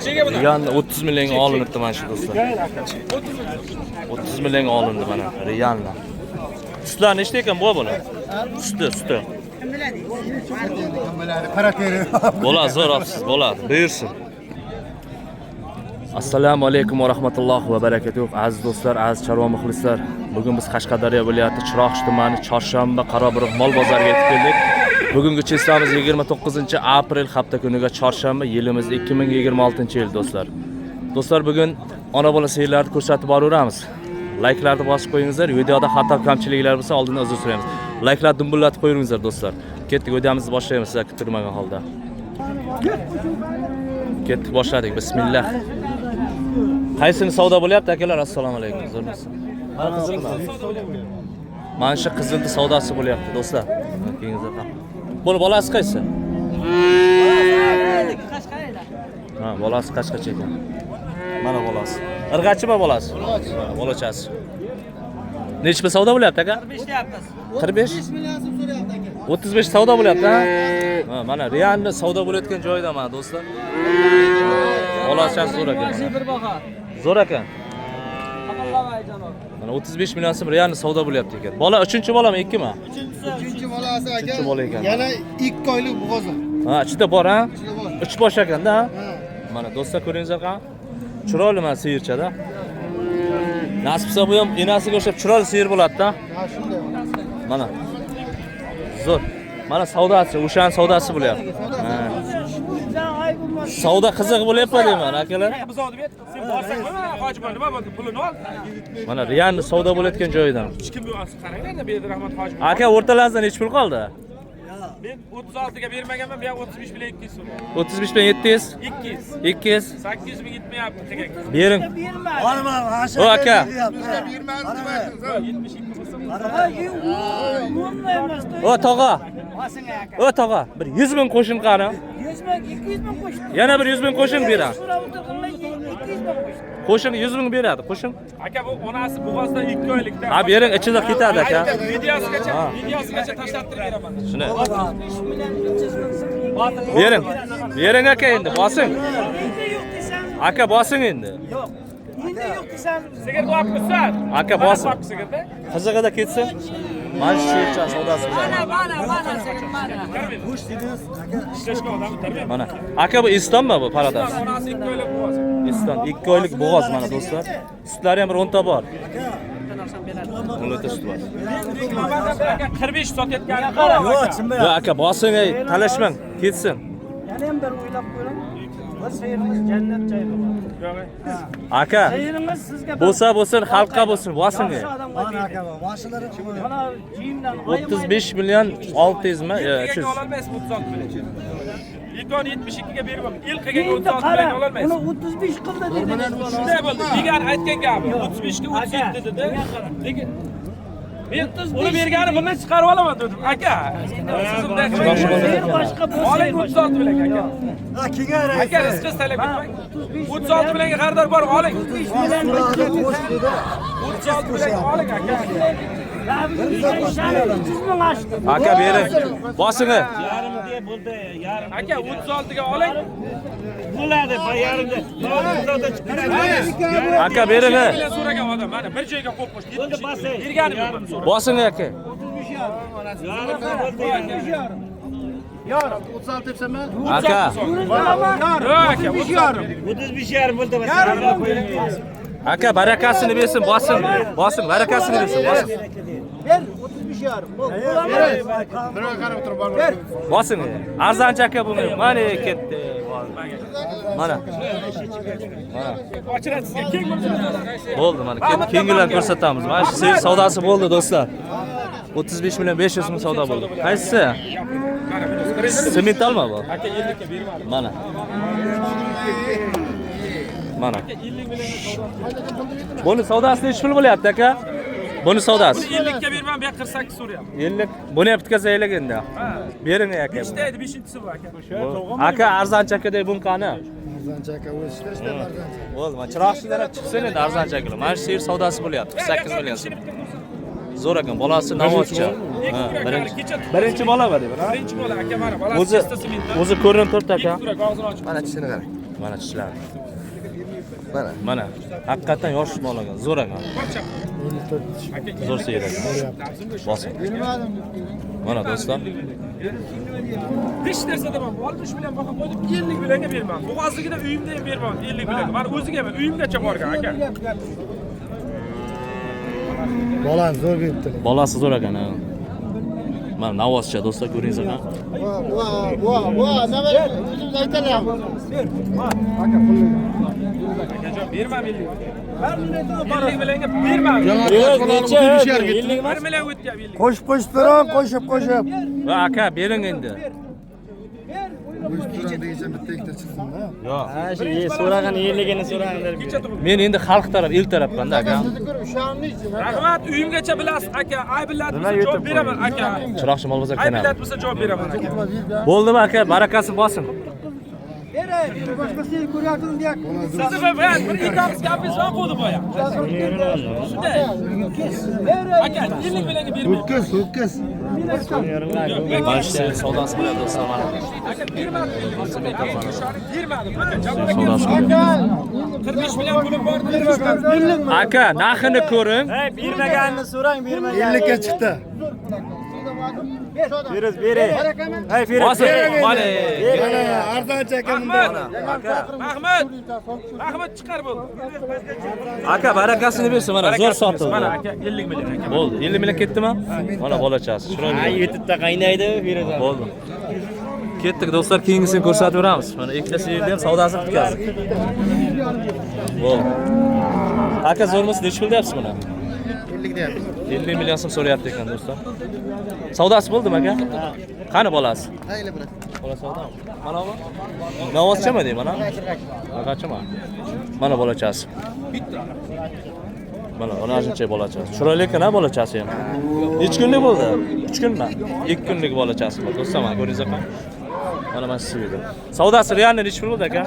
Riyalni 30 millionga olinibdi mana shu do'stlar. 30 millionga olindi mana riyalni. Sutlar nechta ekan bu bola? Suti. Bo'ladi, zo'r olibsiz, bo'ladi. Buyursin. Assalomu alaykum va rahmatullohi va barakatuh. Aziz do'stlar, aziz chorva muxlislar. Bugun biz Qashqadaryo viloyati Chiroqchi tumani Chorshanba Qarobiroq mol bozoriga yetib keldik. Bugungi cheslamiz 29-aprel hafta kuniga chorshanba, yilimiz 2026-yil do'stlar. Do'stlar, bugun ona bola seyirlarni ko'rsatib boraveramiz. Like'larni bosib qo'yingizlar. Videoda xato kamchiliklar bo'lsa oldindan uzr so'raymiz. Like'larni dumbullatib qo'yingizlar do'stlar. Ketdik, videomizni boshlaymiz sizlar kutilmagan holda. Ketdik, boshladik. Bismillah. Qaysini savdo bo'lyapti akalar? Assalomu alaykum. Zo'rmisiz? Mana shu qizilni savdosi bo'lyapti do'stlar. Kengizlar. Buni bolasi qaysi? Ha, bolasi Qashqacha ekan. Mana bolasi. Irg'achimi bolasi? Bolachasi. Nechta savdo bo'lyapti aka? 45 deyapmiz. 45 million so'm so'rayapti aka. 35 savdo bo'lyapti, ha? Ha, mana Riyalni savdo bo'layotgan joyda mana do'stlar. Bolachasi zo'r ekan. Zo'r ekan. Mana 35 million so'm Riyalni savdo bo'lyapti ekan. Bola 3-bolami, 2mi? 3-chi bolasi aka. 3-bola ekan. Yana 2 oylik bo'g'oz. Ha, ichida bor, ha? 3 bosh ekanda, ha? Mana do'stlar ko'ringizlar qani. Chiroyli mana siyirchada. Nasib bo'lsa bu ham enasiga o'xshab chiroyli siyir bo'ladi-da. Ha, shunday. Mana. Zo'r. Mana savdosi, o'shaning savdosi bo'lyapti. Ha. Savdo qiziq bo'lyapti deyman, akalar. Biz olib ber. Sen borsang mana Hojiboy nima bo'ldi? Pulini ol. Mana Riyalni savdo bo'layotgan joyidan. Hech kim yo'q, qaranglar-da, bu yerda Rahmat Hojiboy. Aka, o'rtalaringizda necha pul qoldi? Men 36 ga bermaganman, bu yoq 35 bilan 200 so'm. 35 bilan 700? 200. 200. 800 ming yetmayapti tegaga. Bering. O aka. 72 bo'lsa. O tog'a. O tog'a, bir 100 ming qo'shin qani? 100 ming, 200 ming qo'shdi. Yana bir 100 ming qo'shin beradi. 200 ming qo'shdi. Qo'shin 100 ming beradi, qo'shin. Aka, bu onasi bo'g'ozdan 2 oylikda. Ha, bering, ichida ketadi aka. Videosigacha tashlab beraman. Shuni. 5 million 300 ming so'm. Bering. Bering aka endi, bosing. Endi yo'q desam. Aka bosing endi. Yo'q. Endi yo'q desam. Sigir qo'yapmisan? Aka bosing. Sigirda. Qizig'ida ketsin. Mana shu yercha savdosi. Mana sigir mana. Ishlashga odam tarbiya. Mana. Aka bu Estonmi bu paradoks? Onasi 2 oylik bo'g'oz. Eston 2 oylik bo'g'oz mana do'stlar. Sutlari ham bir 10 ta bor. Qo'lida sut bor. 45 sotayotgani qara. Yo aka bosing, ey, talashmang, ketsin. Yana ham bir o'ylab qo'ying. Bu sigirimiz jannat joyi bo'ladi. Aka, Sigirimiz sizga bo'lsa bo'lsin, xalqqa bo'lsin, bosing. Mana aka, mashinalar mana kiyimdan 35 million 600 mi? Tegaga ololmaysiz 36 million. Ikon 72 ga berib, ilqiga Endi 36 qara, million ololmaysiz. uni 35 qildi dedi. Shunday bo'ldi. Degan aytgan gapi 35 ga 37 dedi. Lekin men uni bergani bundan chiqarib olaman dedim. Aka, siz bunday qilmang. Boshqa Oling 36 million aka. Ha, kengar. Aka, rizqingiz talab etmang. 36 millionga xaridor bor, oling. 36 millionga oling aka. Aka bering. Bosing. Aka 36 ga oling. Bo'ladi, yarimda. Aka bering. Million so'ragan odam mana bir joyga qo'yib qo'ydi. Berganim yo'q buni so'rab. Bosing aka. Yarim 36 debsanmi? Aka. Yo'q aka, 35 yarim bo'ldi. Aka barakasini bersin, bosing. Bosing, barakasini bersin, bosing. Ber 35 yarim. Birga qarab turib bor. Bosing. Arzonchi aka bu. Mana ketdi. Mana. ochiradi sizga keng bo'lsa. Bo'ldi mana. Kenglarni ko'rsatamiz. Mana shu seyir savdosi bo'ldi do'stlar. 35 million 500 ming savdo bo'ldi. Qaysisi? Sementalmi bu? Aka 50 ga bermadim. Mana. Mana. 50 million. Buni savdosi necha pul bo'lyapti aka? Buni savdosi 50 ga bermam, bu 48 so'rayapman. 50. Buni ham bitkazaylik endi. Bering aka. Nechta edi 5-chisi bu aka? Aka arzonchi akadek buni qani? Arzonchi aka o'sishda arzonchi. Bo'ldi, mana chiroqchilar ham chiqsin endi arzonchi akalar. Mana shu seyir savdosi bo'lyapti. 8 million so'm. Zo'r ekan, bolasi navozcha. Ha, birinchi bola va deb. Birinchi bola aka mana bola. O'zi ko'rinib turibdi aka. Og'zini ochib. Mana tishini qarang. Mana tishlar. Mana. Mana. Haqiqatan yosh bola ekan, zo'r ekan. Zo'r sigir ekan. Bosim. Mana do'stlar. Hech narsada man olmush bilan baho qo'yib 50 bilanga berman. Bo'g'ozligida uyimda ham berman 50 bilanga. Mana o'ziga ham uyimgacha borgan aka. Bolani zo'r beribdilar. Bolasi zo'r ekan. Mana navozcha do'stlar, ko'ringiz ekan. Nima o'zimiz aytalyapmiz. Aka akajon berma 50. 50 bilanga berma. Necha? 1 million o'tyapti 50. Qo'shib turing, qo'shib. Va aka, bering endi. Qo'shib turing deysam bitta ikkita chiqsin-da. Yo'q. Ha, shu so'ragan 50gini so'raganlar. Men endi xalq taraf, el tarafmanda aka. Rahmat, uyimgacha bilasiz aka. Aybillat bo'lsa javob beraman aka. Chiroqchi Molbozor kanali. Aybillat bo'lsa javob beraman aka. Bo'ldimi aka? Barakasi bosin. Sizni bilan bir ikkalamiz gapingiz va qo'ydi boya. Shunday. Aka, 50 bilanga bermayman. Ho'kiz. Mana shu savdosi bilan do'stlar mana. Aka bermadi. Bermadi. Savdosi. 45 million pulim bor dedi. Aka, narxini ko'ring. Hey, bermaganini so'rang, bermagan. 50 ga chiqdi. Berib bering. Hey, berib. Bosin. Mana. Arzoncha ekan Mahmud chiqar bo'ldi. Aka, barakasini bersin mana. Zo'r sotildi. Mana aka 50 million aka. Bo'ldi. 50 million ketdimi? Mana bolachasi. Ha, Chiroyli. YouTube'da qaynaydi, berasan. Bo'ldi. Ketdik do'stlar, keyingisini ko'rsatib beramiz. Mana ikkitasi yerda ham savdosini bitkazdik. Bo'ldi. Aka, zo'rmisiz? Nech pul deyapsiz buni? 50 deyapmiz. 50 million so'm so'rayapti ekan do'stlar. Savdosi bo'ldimi aka? Qani bolasi? Hayli bilan. Bola savdami? Mana bu. Navozchami deyman, mana? Qachima? Mana bolachasi. Mana onajincha bolachasi. Chiroyli ekan-a bolachasi ham. Necha kunlik bo'ldi? 3 kunmi? 2 kunlik bolachasi bor. Do'stlar, mana ko'ringizmi? Mana mana shu yerda. Savdosi realni necha pul bo'ldi aka?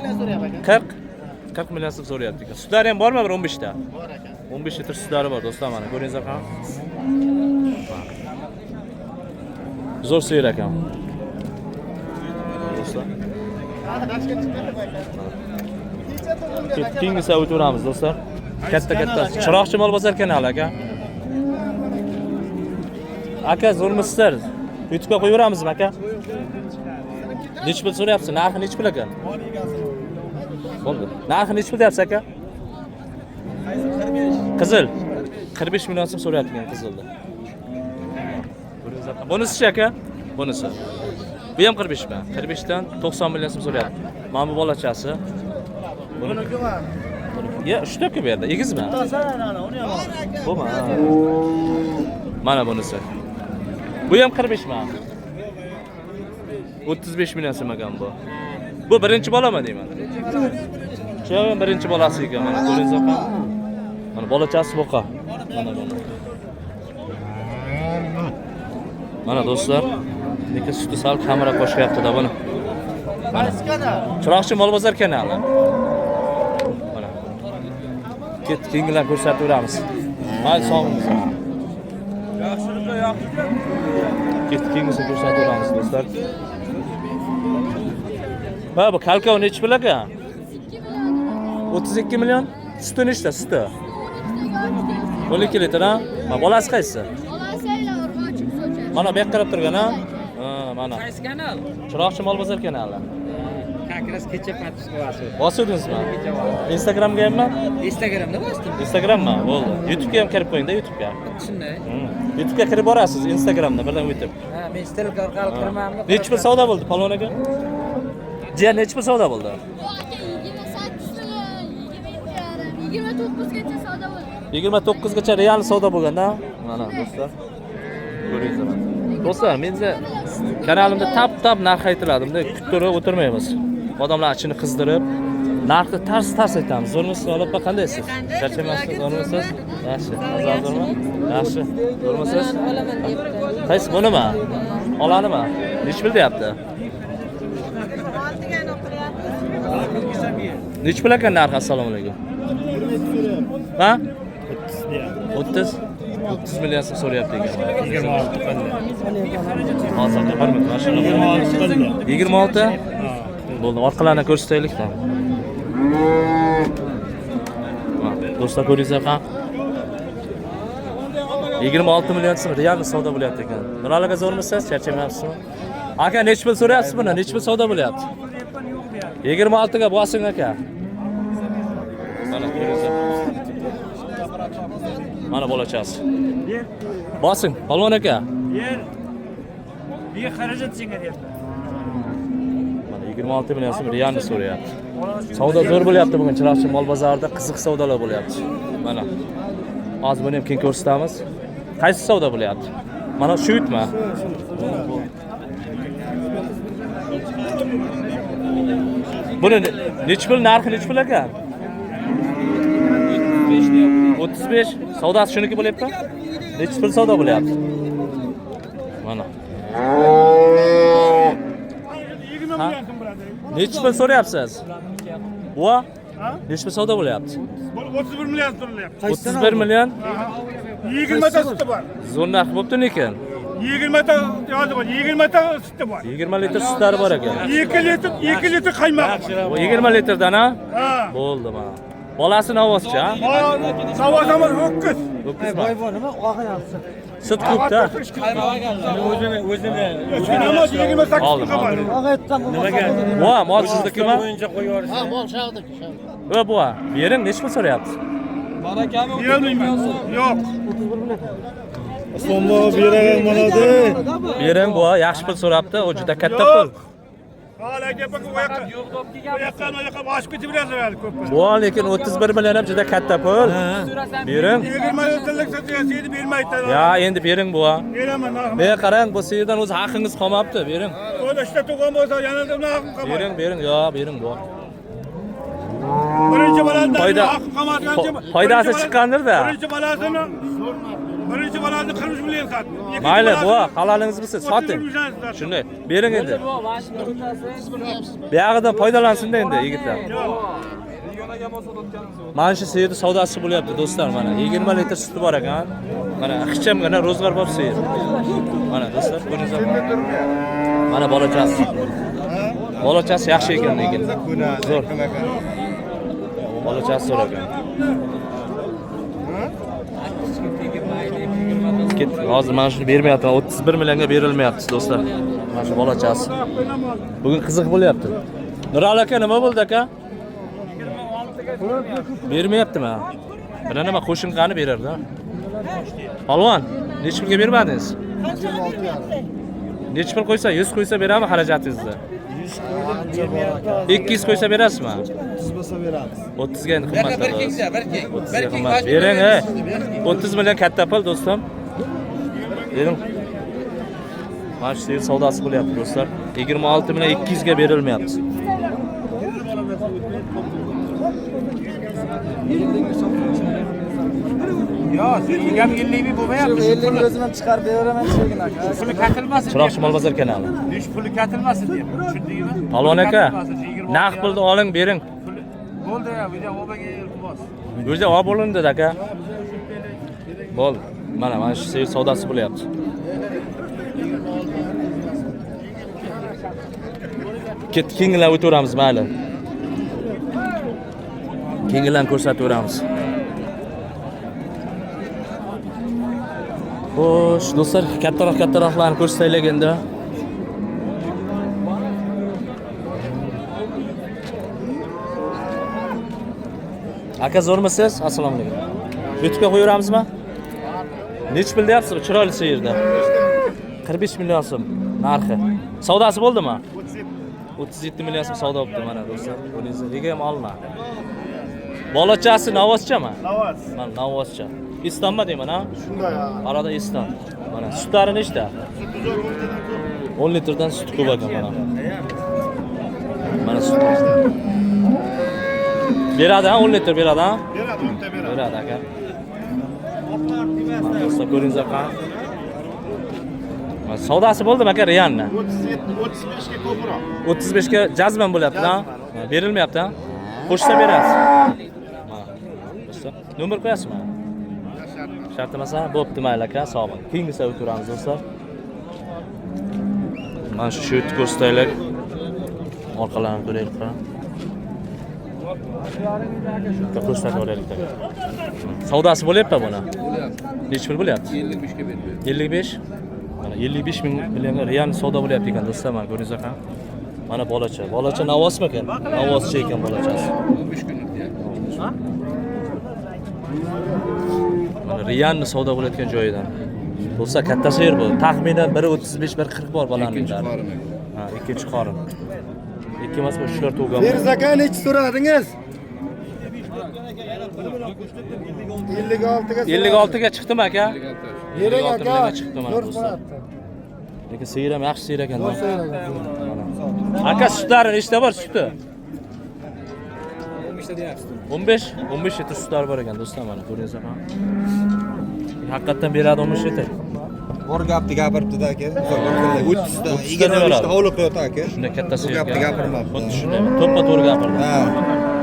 40 million so'm so'rayapti ekan. Sutlari ham bormi bir 15 ta? Bor ekan. 15 litr sutlari bor do'stlar, mana ko'ringizmi? Zo'r sigir ekan. Do'stlar. Keyingisi o'tiramiz do'stlar. Katta Chiroqchi Molbozor kanali aka. Aka, zo'rmisizlar? YouTube'ga qo'yaveramizmi aka? Nech pul so'rayapsiz? Narxi nech pul ekan? Bo'ldi. Narxi nech pul deyapsiz aka? Qizil 45 million so'm so'rayapti ekan qizilda. Bunisi aka? Bunisi. Bu ham 45 mi? 45 dan 90 million so'm so'rayapti. Mana bu bolachasi. Bunikimi? Ya, uchta ku bu yerda. Egizmi? Bumi? Mana bunisi. Bu ham 45 mi? 35 million so'm ekan bu. Bu birinchi bolami deyman? Cho'g'im birinchi bolasi ekan. Mana ko'ringizmi? Mana bolachasi boqa. Mana do'stlar, lekin suti sal kamera qo'shyapti-da buni. Chiroqchi Molbozor kanali. Mana. Keyingilar ko'rsatib beramiz. Mayli, sog'ingiz. Yaxshiliklar yoqdi. Keyingisini ko'rsatib beramiz do'stlar. Ha, bu kalkov nechi pul aka? 32 million. Suti nechta suti? 12 litr ha? Mana bolasi qaysi? Mana bu yoqqa qarab turgan ha? Ha, mana. Qaysi kanal? Chiroqchi Molbozor kanali. Как раз kecha подписка bosdim. Bosdingizmi? Instagramga hammi? Instagramda bosdim. Instagrammi? Bo'ldi. YouTube'ga ham kirib qo'ying-da, YouTube'ga. Shunday. YouTube'ga kirib borasiz, Instagramda birdan o'tib. Ha, men stilka orqali kirmanmi? Necha pul savdo bo'ldi palon aka? Jiyan necha pul savdo bo'ldi? 29 gacha savdo bo'ldi. 29 gacha real savdo bo'lganda, mana do'stlar. Ko'ringizlar. Do'stlar, menga kanalimda tap narx aytiladimi, kuttirib o'tirmaymiz. Odamlar ichini qizdirib, narxni tars aytamiz. Zo'rmisiz, olib qandaysiz? Charchamaysiz, zo'rmisiz? Yaxshi. Zo'rmi? Yaxshi. Zo'rmisiz? Qaysi bunimi? Olanimi? Nech pul deyapti? Nech pul ekan narxi? Assalomu alaykum. Ha? 30. 30 million so'm so'rayapti ekan. 26 qildi. Hozirda 1 minut mana shuni 26 qildi. 26. Bo'ldi, orqalarini ko'rsataylik-da. Do'stlar ko'ringizlar qani. 26 million so'm realni savdo bo'lyapti ekan. Nuraliga zo'rmisiz? Charchamayapsizmi? Aka, nech pul so'rayapsiz buni? Nech pul savdo bo'lyapti? 26 ga bosing aka. Mana ko'ringizlar. Mana bolachasi. Bosing, polvon aka. Bir xarajat senga deyapman. Mana 26 million so'm realni so'rayapti. Savdo zo'r bo'lyapti bugun Chiroqchi mol bozorida, qiziq savdolar bo'lyapti. Mana. Hozir buni ham keyin ko'rsatamiz. Qaysi savdo bo'lyapti? Mana shu yutma. Buni nech pul narxi nech pul aka? 35. Savdosi shuniki bo'lyapti? Nech pul savdo bo'lyapti? Mana. Nech pul so'rayapsiz? Va? Nech pul savdo bo'lyapti? 31 million so'ralyapti. 31 million. 20 ta suti bor. Zo'r narx bo'pti lekin. 20 ta yozib bor. 20 ta suti bor. 20 litr sutlari bor ekan. 2 litr qaymoq. 20 litrdan ha? Ha. Bo'ldi mana. Bolasi novozchi ha? Savozamiz ho'kiz. Voyvo nima og'ayapti? Sut ko'pda. O'zini Oldim, oldim. Og'ayotgan nimaga? Va, mol siznikimi? Ha, mol shag'diki. Va, bu. Bering, nech pul so'rayapti? Yo'q. So'mbo beraman manada. Bering, bu. Yaxshi pul so'rabdi, u juda katta pul. Hala gapga oyoqqa boshib ketib beradi ko'p. Bu lekin 31 million ham juda katta pul. Bering. 20 tillik so'rayapti, bermaydi. Ya, endi bering bu. Beraman. Men qarang, bu yerdan o'zi haqingiz qolmabdi, bering. O'da ishda turgan bo'lsa, yana nima haqim qolmadi. Bering, bering, yo, bering bu. Birinchi balanda Foyda- haqim qolmadigancha. Foydasi chiqqandir-da. Birinchi balandni 40 million sotdi. Mayli, bu halolingiz bo'lsa soting. Shunday. Bering endi. Buyog'idan foydalansin-da endi yigitlar. Mana shu siyirni savdosi bo'lyapti do'stlar, mana 20 litr suti bor ekan. Mana ixchamgina ro'zg'or bor siyir. Mana do'stlar, ko'ringizlar. Mana bolachasi. Bolachasi yaxshi ekan lekin. Zo'r. Bolachasi zo'r ekan. Hozir mana shuni bermayapman, 31 millionga berilmayapti do'stlar. Mana shu bolachasi. Bugun qiziq bo'lyapti. Nurali aka, nima bo'ldi aka? Bermayaptimi? Buni nima qo'shimchani berardi? Polvon, nech pulga bermadingiz? 26. Nech pul qo'ysa, 100 qo'ysa berami xarajatingizni? 200 qo'ysa berasizmi? 30 bo'lsa beramiz. 30 ga endi qimmatlar. 30 ga qimmat. Bering, 30 million katta pul do'stim. Bering. Mana shu yer savdosi bo'lyapti do'stlar. 26 million 200 ga berilmayapti. Yo, sen yegam 50 bo'lmayapti. 50 o'zim ham chiqarib beraman shegin aka. Puli katilmasin. Chiroqchi mol bozor kanali. Dush puli katilmasin deyapman. Tushundingmi? Polvon aka, naqd pulni oling, bering. Bo'ldi, video obaga iltimos. O'zi olib bo'lindi aka. Bo'ldi. Mana shu yer savdosi bo'lyapti. Kengilab o'taveramiz, mayli. Kengilab ko'rsataveramiz. Xo'sh, do'stlar, kattaroqlarni ko'rsataylik endi. Aka, zo'rmisiz? Assalomu alaykum. YouTube'ga qo'yaveramizmi? Nech pul deyapsiz? Chiroyli siyirda. 45 million so'm narxi. Savdosi bo'ldimi? 37 million so'm savdo bo'ldi mana do'stlar. Qo'lingizda nega ham olma. Bolachasi novozchami? Navoz. Mana novozcha. Istonmi deyman, ha? Shunday ha. Arada iston. Mana sutlari nechta? 10 litrdan sut ko'p ekan mana. Mana sut. Beradi, 10 litr beradi, ha? Beradi, o'nta beradi. Beradi aka. Mana do'stlar, ko'ringizlar qani. Mana savdosi bo'ldimi aka Riyanni? 35 ga ko'proq. 35 ga jazman bo'lyapti, ha? Berilmayapti, ha? Qo'shsa berasiz. Mana. Do'stlar, nomer qo'yasizmi? Shart emas, bo'pti mayli aka, sog' bo'ling. Keyingisiga o'tiramiz do'stlar. Mana shu sho'tni ko'rsataylik. Orqalarini ko'raylik. Ko'rsatib olaylik. Savdosi bo'lyapti buni? Necha pul bo'lyapti? 55 ga berdi. 55. Mana 55 ming millionga real savdo bo'lyapti ekan do'stlar, mana ko'ringiz ekan. Mana bolacha. Bolacha navosmi ekan? Navoschi ekan bolachasi. 15 kunlik ya. Mana Riyanni savdo bo'layotgan joyidan. Do'stlar katta sher bu. Taxminan 1.35, 1.40 bor bolaning. Ha, ikkinchi qorin. Ikki emas, 3 tug'gan. Berz aka necha so'radingiz? 56 ga. 56 ga chiqdimi aka? Bering 56 aka. millionga chiqdi mana do'stlar. Lekin seyir ham yaxshi seyir ekan. Aka sutlari nechta bor suti? 15 litr sutlari bor ekan do'stlar, mana ko'ringizlar. Haqiqatan beradi 15 litr. Bor gapni gapiribdi-da aka. 30 ta, 25 ta hovli qilyapti aka. Shunday katta Bu seyir. gapni gapirmabdi. Xuddi shunday. To'ppa to'g'ri gapirdi. Ha.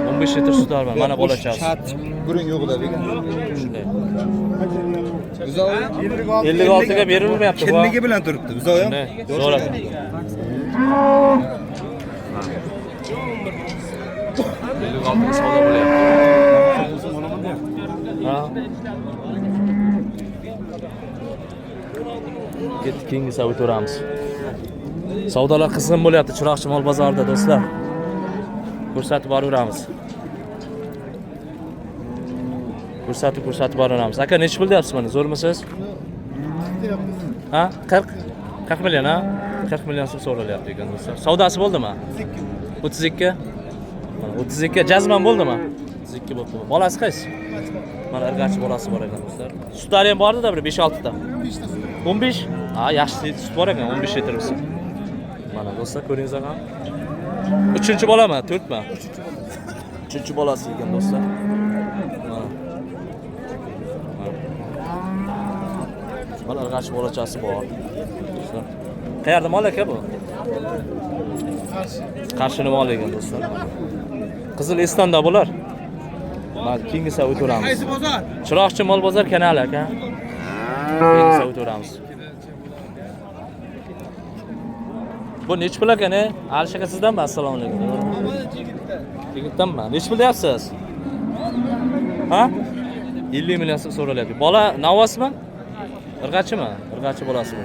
15 litr sutlari bor, mana bolachasi. Shat guring yo'q-da degan. Shunday. Uzoq 56 ga berilmayapti bu. kimligi bilan turibdi. Uzoq ham. Shunday. Zo'r. 56 ga savdo bo'lyapti. Ha. Keyingisiga o'tiramiz. Savdolar qizg'in bo'lyapti Chiroqchi mol bozorida do'stlar. Ko'rsatib boraveramiz. Ko'rsatib boraveramiz. Aka necha pul deyapsiz mana? Zo'rmisiz? Ha? 40 million ha? 40 million so'm so'ralyapti ekan do'stlar. Savdosi bo'ldimi? 32. 32 jazman bo'ldimi? 32 bo'ldi. Bolasi qaysi? Mana irg'achi bolasi bor ekan do'stlar. Sutlari ham bordi-da, bir 5-6 ta. 15? Ha, yaxshi sut bor ekan, 15 litr bo'lsa. Mana do'stlar ko'ringizlar ham. 3-chi bolami? 4mi? 3-chi bolasi ekan do'stlar. Mana irg'achi bolachasi bor. Do'stlar. Qayerda mol aka bu? Qarshini mol ekan do'stlar. Qizil Estonda bo'lar. Mana keyingisiga o'tiramiz. Qaysi bozor? Chiroqchi mol bozor kanali aka. Keyingisiga o'tiramiz. Bu necha pul ekan? Alisher aka sizdanmi? Assalomu alaykum. Yigitdanmi? Necha pul deyapsiz? Ha? 50 million so'm so'ralyapti. Bola navosmi? Irg'achimi? Irg'achi bolasimi?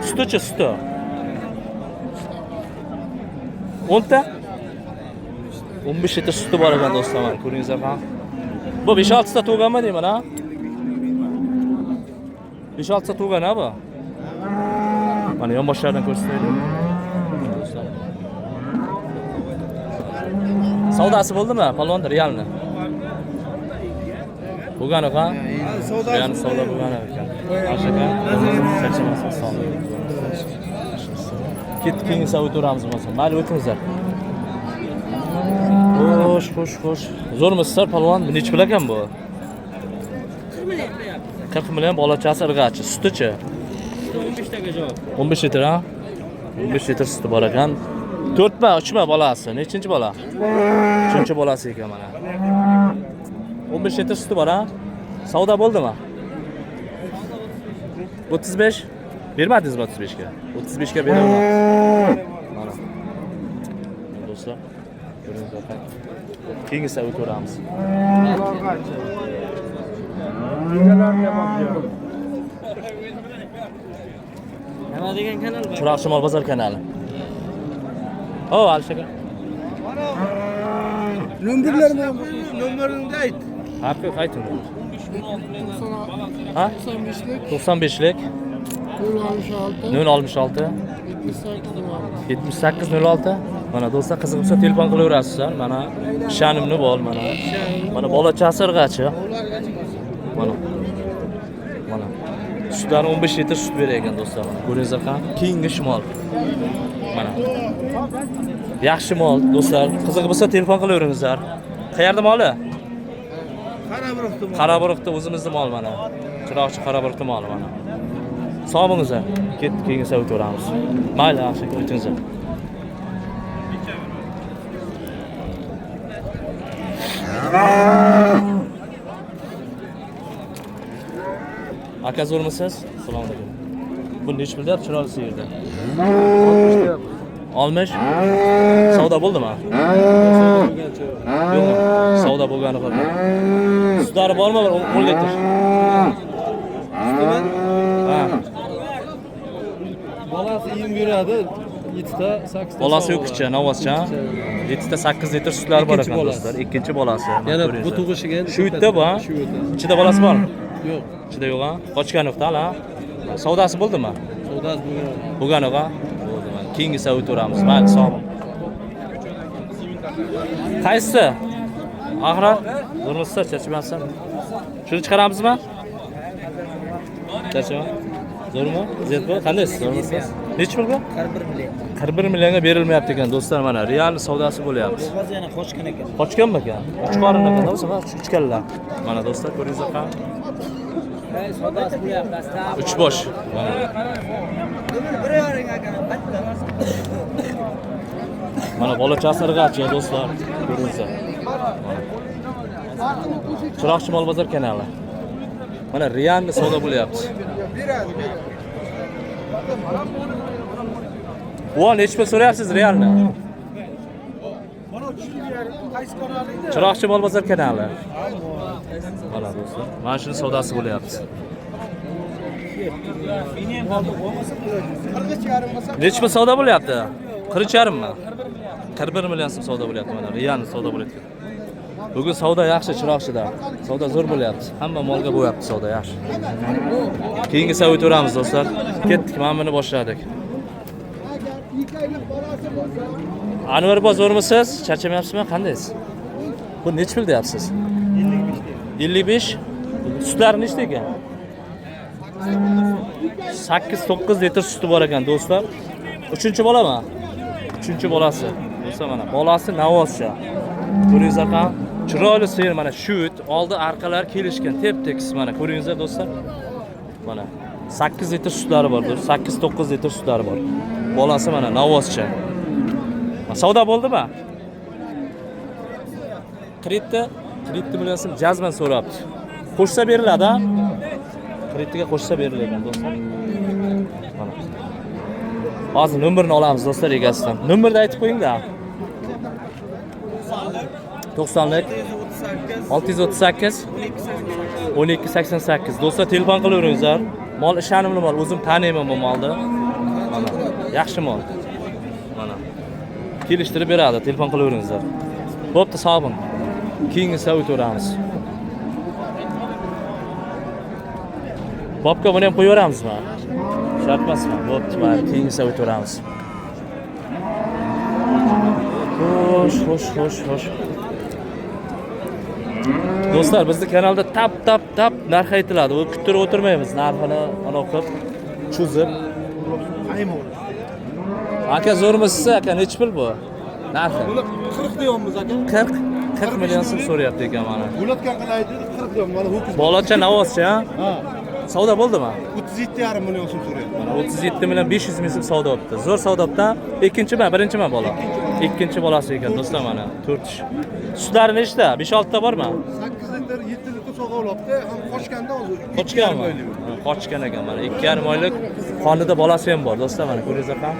Suti-chi, suti. 10 ta? 15 litr suti bor ekan do'stlar, mana ko'ringizlar ham. Bu 5-6 ta tug'ganmi deyman ha? 5-6 ta tug'gan ha bu. Mana yonboshlardan ko'rsataylik. Savdosi bo'ldimi? Palvon realni. Bo'lgan ekan. Realni savdo bo'lgan ekan. Ashaka. Charchamasdan savdo. Keyingisiga o'tiramiz masalan. Mayli o'tingizlar. Xo'sh. Zo'rmisizlar palvon? Bu necha pul ekan bu? 40 million bolachasi irg'achi. Suti-chi? 15 taga javob. 15 litr ha? 15 litr suti bor ekan. 4mi, 3mi bolasi? Nechinchi bola? 3-chi bolasi ekan mana. 15 litr suti bor ha? Savdo bo'ldimi? 35? Bermadingizmi 35 ga? 35 ga beraman. Mana. Do'stlar, ko'ringizlar. Keyingisiga o'tiramiz. Nima degan kanal bor? Chiroqchi mol bozor kanali. O, Alisher aka. Nomerini ayt. Harfi qayting. Ha? 95lik 066 7806. Mana do'stlar qiziq bo'lsa telefon qilaverasizlar. Mana shanimni bol mana. Mana bolachasi irg'achi. Mana. Sutlar 15 litr sut berar ekan do'stlar. Mana ko'ringizlar ham. Keyingi shimol. Mana. Yaxshi mol do'stlar. Qiziq bo'lsa telefon qilaveringizlar. Qayerda moli? Qaraburuqda o'zimizning mol mana. Chiroqchi Qaraburuqda moli mana. Sog' bo'lingizlar. Keyingisiga o'tiramiz. Mayli, yaxshi o'tingizlar. Aka zo'rmisiz? Assalomu alaykum. Bu nech pulda chiroyli sigirda? 60. Savdo bo'ldimi? Yo'q. Savdo bo'lgani qoldi. Sutlari bormi? 10 litr. Ha. Bolasi yem beradi. 7ta, 8ta. Bolasi yo'q-chi, novozcha. 7 ta 8 litr sutlari bor ekan do'stlar. Ikkinchi bolasi. Yana bu tug'ishiga Shu yerda bu, ha? Shu yerda. Ichida bolasi bormi? Yo'q. Ichida yo'q, ha? Qochgan yo'qda, ha? Savdosi bo'ldimi? Savdosi bo'lgan. Bo'lgan yo'q, ha? Bo'ldi. Mana keyingi savdo o'tiramiz. Mayli, sog' bo'ling. Qaysi? Axir, zo'rmisiz, charchamayapsan? Shuni chiqaramizmi? Charchama. Zo'rmi? Ziyod bu. Qandaysiz? Zo'rmisiz? Nech pul bu? 41 million. 41 millionga berilmayapti ekan do'stlar, mana real savdosi bo'lyapti. Hozir yana qochgan ekan. Qochganmi ekan? Uch qorin ekan, o'zi uch kalla. Mana do'stlar, ko'ringizlar qani? Savdosi bo'lyapti. Uch bosh. Mana. Mana bolachasi irg'achi do'stlar, ko'ringizlar. Chiroqchi mol bozor kanali. Mana realni savdo bo'lyapti. Vo, nech pul so'rayapsiz realni? Chiroqchi mol bozor kanali. Mana do'stlar, mana shuni savdosi bo'lyapti. Nech pul savdo bo'lyapti? 40,5 mi? 41 million so'm savdo bo'lyapti mana. Realni savdo bo'lyapti. Bugun savdo yaxshi Chiroqchida. Savdo zo'r bo'lyapti. Hamma molga bo'yapti savdo yaxshi. Keyingi savdo o'tiramiz do'stlar. Ketdik, mana buni boshladik. Anvar bozormisiz? Charchamayapsizmi? Qandaysiz? Bu nech pul deyapsiz? 55. Sutlari nechta ekan? 8-9 litr suti bor ekan do'stlar. 3-chi bolami? 3-chi bolasi. Do'stlar mana bolasi navozcha. Ko'ringizlar qani? Chiroyli sigir mana shut, oldi arqalar kelishgan, tep-tekis mana ko'ringizlar do'stlar. Mana 8 litr sutlari bor do'stlar, 8-9 litr sutlari bor. Bolasi mana navozcha. Savdo bo'ldimi? Kreditni bilasizmi? Jazman so'rabdi. Qo'shsa beriladi-a? Kreditga qo'shsa beriladi do'stlar. Mana. Hozir nomerini olamiz do'stlar egasidan. Nomerni aytib qo'ying-da. 90lik 638 1288 do'stlar telefon qilaveringizlar. Mol ishonimli mol, o'zim taniyman bu molni. Mana, yaxshi mol. Mana. Kelishtirib beradi, telefon qilaveringizlar. Bo'pti, sog' bo'ling. Keyingi savdo o'tiramiz. Bobga buni ham qo'yib yuboramizmi? Shart emasmi? Bo'pti, mana keyingi savdo o'tiramiz. Xo'sh. Do'stlar, bizning kanalda tap narx aytiladi. U kuttirib o'tirmaymiz, narxini aniqlab cho'zib. Aka zo'rmisiz, aka nech pul bu? Narxi. 40 deyapmiz aka. 40 million so'm so'rayapti ekan mana. Bo'layotgan qilaydi 40 deyapmiz. Mana ho'kiz. Bolacha navozcha, Ha. savdo bo'ldimi? 37,5 million so'm so'rayapti. Mana 37 million 500 ming so'm savdo bo'libdi. Zo'r savdo bo'libdi. Ikkinchimi, birinchimi bola? Ikkinchi bolasi ekan do'stlar mana 4 ish. Sutlari nechta? 5-6 ta bormi? 8 litr, 7 litr sog'olabdi. Ham qochganda hozir. Qochganmi? Qochgan ekan mana 2,5 oylik qonida bolasi ham bor do'stlar mana ko'ringizlar ham.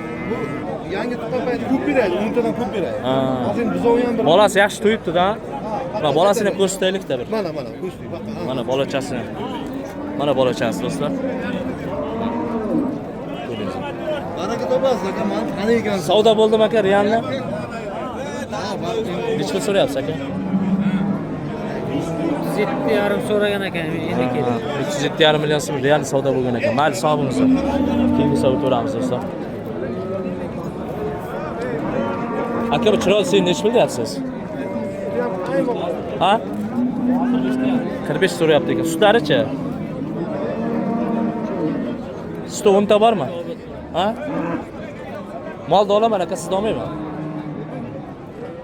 Yangi tuqqan payti ko'p beradi, 10 tadan ko'p beradi. Hozir bizov ham bir. Bolasi yaxshi to'yibdi-da. Va bolasini ko'rsataylik-da bir. Mana, ko'rsatdik. Mana bolachasini. Mana bolachasi do'stlar. Baraka topasiz aka, men taniygan. Savdo bo'ldimi aka, realni? Nech pul so'rayapsiz aka? 37,5 so'ragan ekan, endi keldi. 37,5 million so'm real savdo bo'lgan ekan. Mayli, sog' bo'linglar. Keyingi savdo ko'ramiz do'stlar. Aka, bu chiroyli siz nech pul deyapsiz? Ha? 45 so'rayapti ekan. Sutlari-chi? Suti 10 ta bormi? Ha? Molni olaman aka, siz olmayman.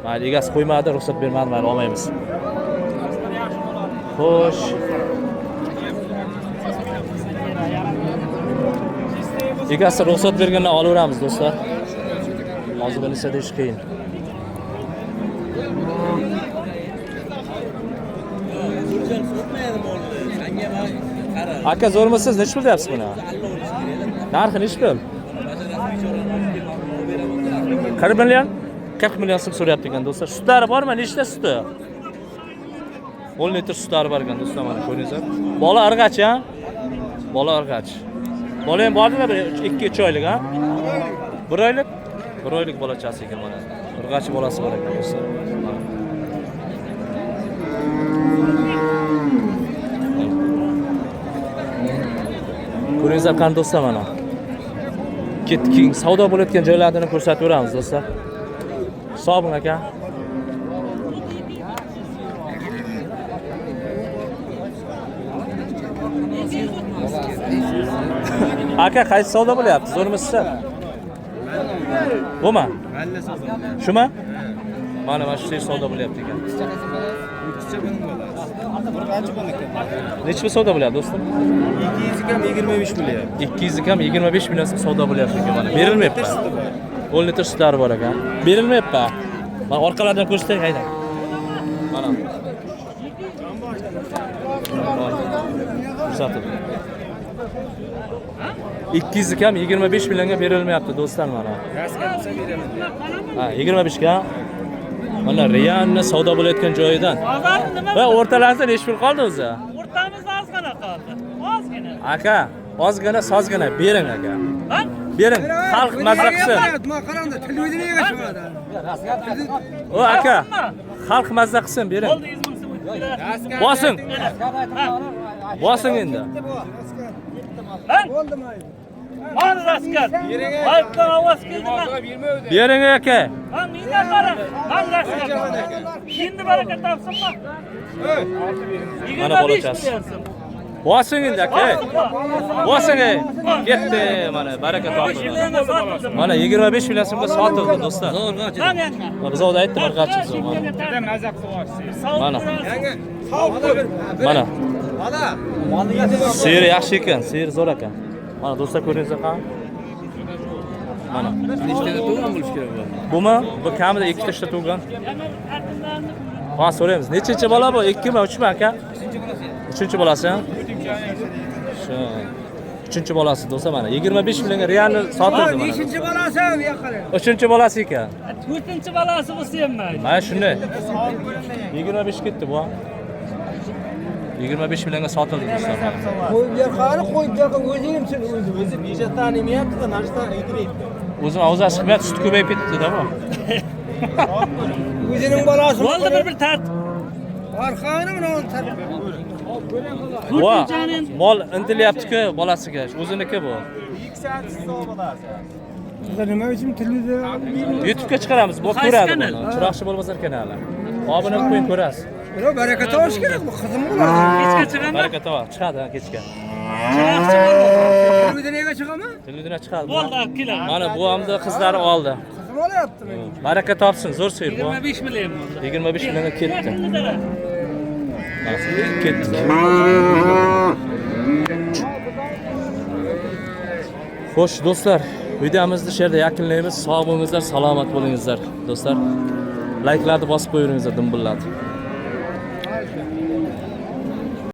Mayli, egasi qo'ymadi, ruxsat bermadi, mayli olmaymiz. Xo'sh. Egasi ruxsat bergandan olaveramiz do'stlar. Hozir buni esa deyish qiyin. Aka zo'rmisiz? Nech pul deyapsiz buni? Narxi nech pul? 40 million? 40 million so'm so'rayapti ekan do'stlar. Sutlari bormi? Nechta suti? 10 litr sutlari bor ekan do'stlar, mana ko'ringizlar. Bola irg'ach, ha? Bola irg'ach. Bola ham bormi? 2-3 oylik, ha? 1 oylik? 1 oylik bolachasi ekan mana. Irg'ach bolasi bor ekan do'stlar. Ko'ringizlar qani do'stlar mana. Keyin savdo bo'layotgan joylarni ko'rsatib beramiz do'stlar. Sog' bo'ling aka. Aka qaysi savdo bo'lyapti? Zo'rmisiz? Bumi? Shumi? Mana shu savdo bo'lyapti ekan. Necha savdo bo'lyapti do'stlar? 200 kam 25 million. 200 kam 25 million so'm savdo bo'lyapti ekan mana. Berilmayapti. 10 litr sutlari bor ekan. Berilmayapti. Mana orqalardan ko'rsatay, haydang. Mana. Ko'rsatib. 200 kam 25 millionga berilmayapti do'stlar mana. Ha, 25 ga. Mana Riyanni savdo bo'layotgan joyidan. Va o'rtalarida nech pul qoldi o'zi? O'rtamizda ozgina qoldi. Ozgina. Aka, ozgina sozgina bering aka. Bering, xalq mazza qilsin. Qarangda, televideniyega chiqadi. O aka, xalq mazza qilsin, bering. Bosing. Bosing endi. Mana askar. Hayotdan ovoz keldimi? Bering aka. Ha, menga qarang. Mana askar. Endi baraka topsinmi? Mana bolachasi. Bosing endi aka. Bosing. Ketdi mana baraka topdi. Mana 25 million so'mga sotildi do'stlar. Biz o'da aytdim irg'achimiz mana. Mana. Seri yaxshi ekan, seri zo'r ekan. Mana do'stlar ko'ringizlar qani. Mana. Nechta tug'gan bo'lish kerak bu? Bumi? Bu kamida 2 ta ishda tug'gan. Ha, so'raymiz. Nechinchi bola bu? 2 mi, 3 mi aka? 3-chi bolasi. Shu. 3-chi bolasi do'stlar mana 25 millionga realni sotildi mana. 5-chi bolasi bu yoqqa. 3-chi bolasi ekan. 4-chi bolasi bo'lsa ham mayli. Mana shunday. 25 ketdi bu. 25 millionga sotildi do'stlar. Qo'yib yoqani, qo'yib yoqqa o'zing sen o'zi beja tanimayapti, narsadan aytmayapti. O'zim avzasi qilmayapti, sut ko'payib ketdi-da bu. O'zining bolasi. Bo'ldi bir tart. Orqani uni tartib. Va mol intilyapti-ku bolasiga. O'ziniki bu. 2 soat hisobidasi. Nima uchun televizor? YouTube'ga chiqaramiz. Bu ko'radi buni. Chiroqchi bo'lmasa kanali. Obuna qilib qo'ying ko'rasiz. Yo, baraka topish kerak, bu qizim bo'ladi. Kechga chiqaman. Baraka topa, chiqadi ha kechga. Televizorga chiqaman? Televizion chiqadi. Bo'ldi, kelar. Mana bu hamda qizlari oldi. Qizim olyapti men. Baraka topsin, zo'r seyir bu. 25 million bo'ldi. 25 millionga ketdi. Mana ketdi. Xo'sh do'stlar, videomizni shu yerda yakunlaymiz. Sog' bo'lingizlar, salomat bo'lingizlar do'stlar. Like'larni bosib qo'yingizlar, dimbillatib.